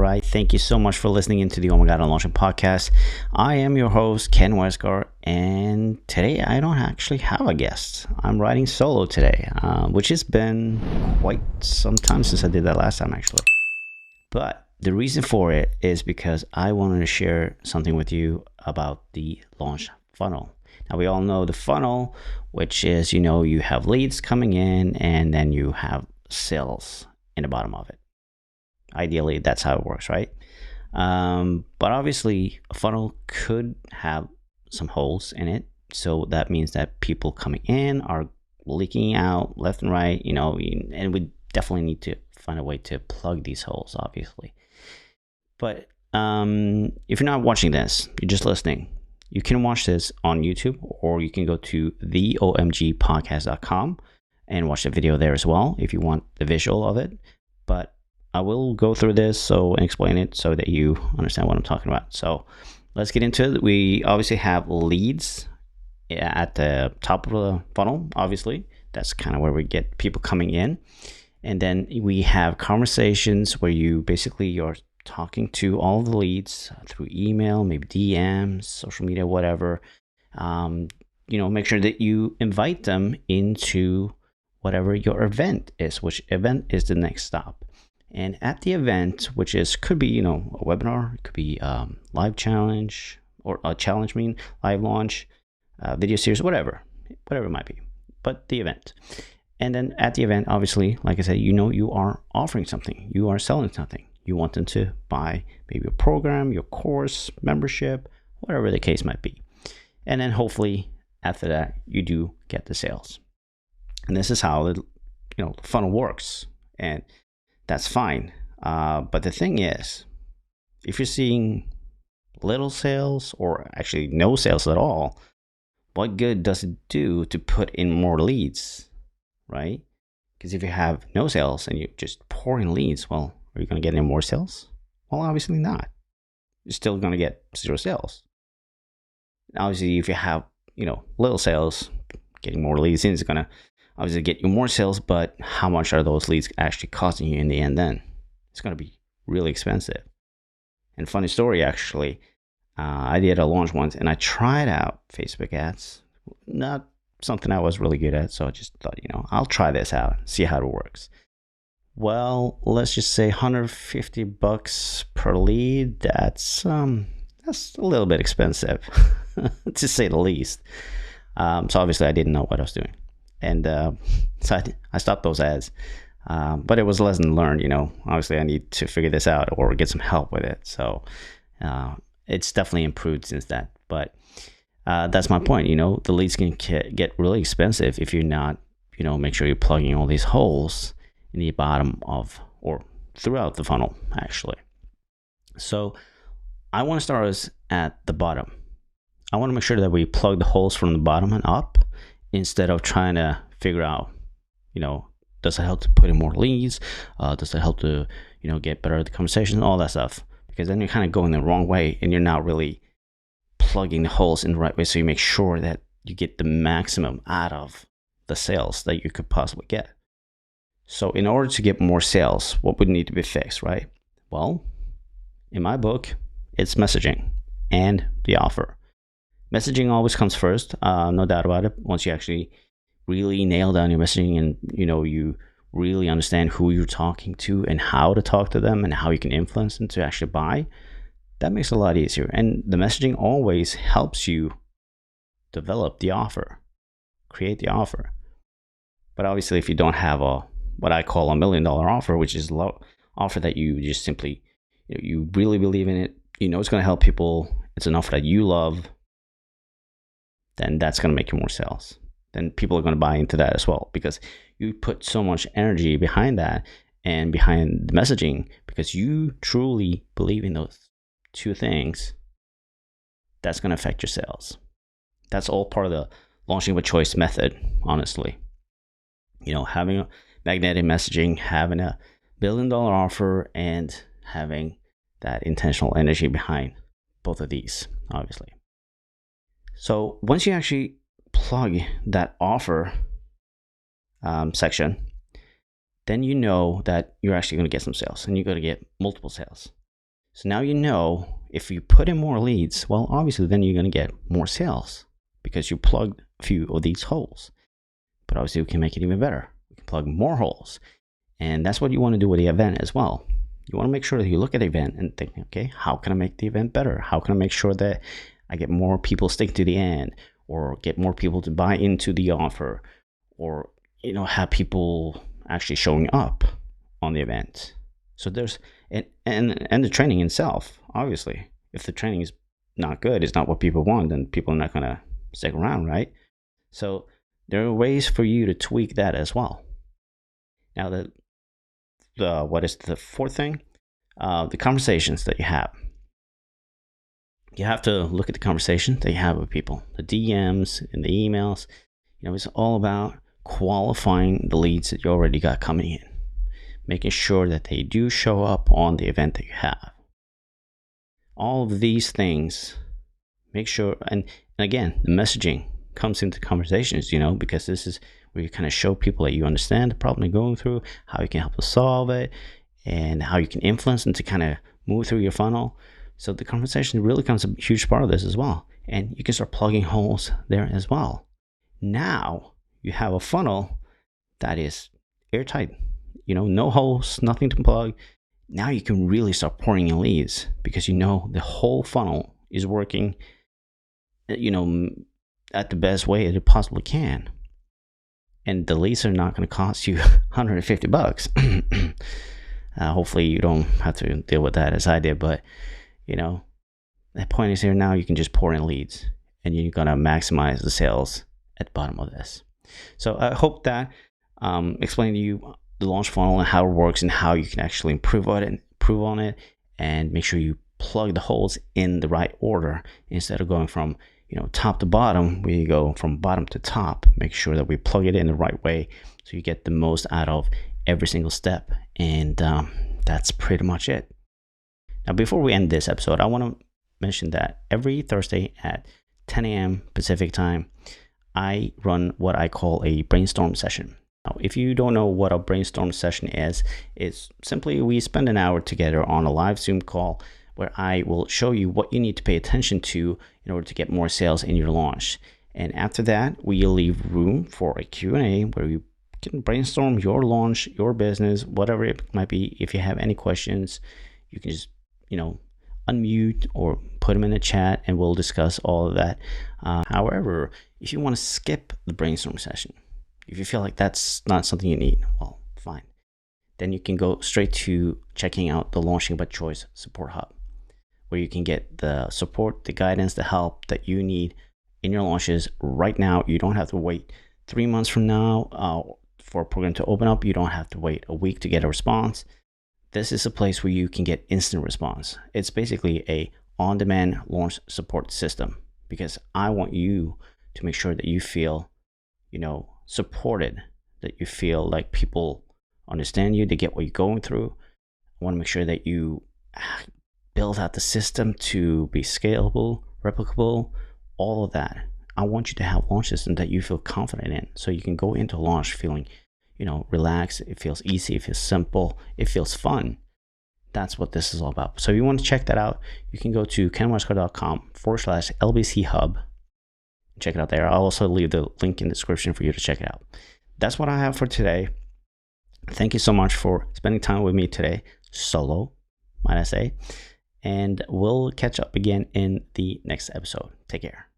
right. Thank you so much for listening into the Oh My God I'm Launching podcast. I am your host, Ken Westgar, and today I don't actually have a guest. I'm riding solo today, which has been quite some time since I did that last time, actually. But the reason for it is because I wanted to share something with you about the launch funnel. Now, we all know the funnel, which is, you have leads coming in and then you have sales in the bottom of it. Ideally, that's how it works, right? But obviously, a funnel could have some holes in it. So that means that people coming in are leaking out left and right, and we definitely need to find a way to plug these holes, obviously. But if you're not watching this, you're just listening, you can watch this on YouTube, or you can go to theomgpodcast.com and watch the video there as well if you want the visual of it. But I will go through this and explain it so that you understand what I'm talking about. So let's get into it. We obviously have leads at the top of the funnel, obviously. That's kind of where we get people coming in. And then we have conversations where you're talking to all the leads through email, maybe DMs, social media, whatever. Make sure that you invite them into whatever your event is, which event is the next stop. And at the event, could be, a webinar, it could be live challenge or a challenge, live launch, video series, whatever it might be, but the event. And then at the event, obviously, like I said, you are offering something, you are selling something. You want them to buy maybe a program, your course, membership, whatever the case might be. And then hopefully after that, you do get the sales. And this is how the funnel works. And that's fine. But the thing is, if you're seeing little sales or actually no sales at all, what good does it do to put in more leads, right? Because if you have no sales and you just pour in leads, well, are you going to get any more sales? Well, obviously not. You're still going to get 0 sales. Obviously, if you have, little sales, getting more leads in is going to obviously get you more sales, but how much are those leads actually costing you in the end then? It's going to be really expensive. And funny story, actually, I did a launch once and I tried out Facebook ads. Not something I was really good at, so I just thought, I'll try this out, see how it works. Well, let's just say $150 per lead. That's a little bit expensive, to say the least. So obviously I didn't know what I was doing. And so I stopped those ads. But it was a lesson learned, Obviously, I need to figure this out or get some help with it. So it's definitely improved since that. But that's my point, The leads can get really expensive if you're not, make sure you're plugging all these holes in the bottom of or throughout the funnel, actually. So I want to start us at the bottom. I want to make sure that we plug the holes from the bottom and up, instead of trying to figure out, does it help to put in more leads? Does it help to, get better at the conversation, all that stuff? Because then you're kind of going the wrong way and you're not really plugging the holes in the right way. So you make sure that you get the maximum out of the sales that you could possibly get. So in order to get more sales, what would need to be fixed, right? Well, in my book, it's messaging and the offer. Messaging always comes first, no doubt about it. Once you actually really nail down your messaging and you really understand who you're talking to and how to talk to them and how you can influence them to actually buy, that makes it a lot easier. And the messaging always helps you develop the offer, create the offer. But obviously, if you don't have what I call $1 million offer, which is a offer that you just simply, you really believe in it, it's going to help people, it's an offer that you love, then that's going to make you more sales. Then people are going to buy into that as well, because you put so much energy behind that and behind the messaging, because you truly believe in those two things. That's going to affect your sales. That's all part of the launching with choice method, honestly. Having a magnetic messaging, having a $1 billion offer, and having that intentional energy behind both of these, obviously. So once you actually plug that offer section, then you know that you're actually going to get some sales, and you're going to get multiple sales. So now you know if you put in more leads, well, obviously then you're going to get more sales because you plugged a few of these holes. But obviously we can make it even better. We can plug more holes. And that's what you want to do with the event as well. You want to make sure that you look at the event and think, okay, how can I make the event better? How can I make sure that I get more people stick to the end, or get more people to buy into the offer, or have people actually showing up on the event? So there's and the training itself, obviously, if the training is not good, it's not what people want, then people are not going to stick around, right? So there are ways for you to tweak that as well. Now what is the fourth thing? The conversations that you have. You have to look at the conversation that you have with people, the DMs and the emails. It's all about qualifying the leads that you already got coming in, making sure that they do show up on the event that you have. All of these things, make sure, and again, the messaging comes into conversations, because this is where you kind of show people that you understand the problem they're going through, how you can help to solve it, and how you can influence them to kind of move through your funnel. So the conversation really becomes a huge part of this as well. And you can start plugging holes there as well. Now you have a funnel that is airtight, no holes, nothing to plug. Now you can really start pouring in leads because the whole funnel is working, at the best way it possibly can. And the leads are not going to cost you $150. Hopefully you don't have to deal with that as I did, but the point is here now you can just pour in leads and you're going to maximize the sales at the bottom of this. So I hope that explained to you the launch funnel and how it works and how you can actually improve on it and make sure you plug the holes in the right order instead of going from top to bottom. We go from bottom to top. Make sure that we plug it in the right way so you get the most out of every single step. And that's pretty much it. Now, before we end this episode, I want to mention that every Thursday at 10 a.m. Pacific time, I run what I call a brainstorm session. Now, if you don't know what a brainstorm session is, it's simply we spend an hour together on a live Zoom call where I will show you what you need to pay attention to in order to get more sales in your launch. And after that, we leave room for a Q&A where you can brainstorm your launch, your business, whatever it might be. If you have any questions, you can just unmute or put them in the chat and we'll discuss all of that. However, if you want to skip the brainstorm session, if you feel like that's not something you need, well, fine. Then you can go straight to checking out the Launching by Choice Support Hub, where you can get the support, the guidance, the help that you need in your launches right now. You don't have to wait 3 months from now for a program to open up. You don't have to wait a week to get a response. This is a place where you can get instant response. It's basically a on-demand launch support system because I want you to make sure that you feel, supported, that you feel like people understand you, they get what you're going through. I want to make sure that you build out the system to be scalable, replicable, all of that. I want you to have a launch system that you feel confident in so you can go into launch feeling relaxed. It feels easy, it feels simple, it feels fun. That's what this is all about. So if you want to check that out, you can go to kenwestcott.com/LBC Hub. Check it out there. I'll also leave the link in the description for you to check it out. That's what I have for today. Thank you so much for spending time with me today, solo, might I say. And we'll catch up again in the next episode. Take care.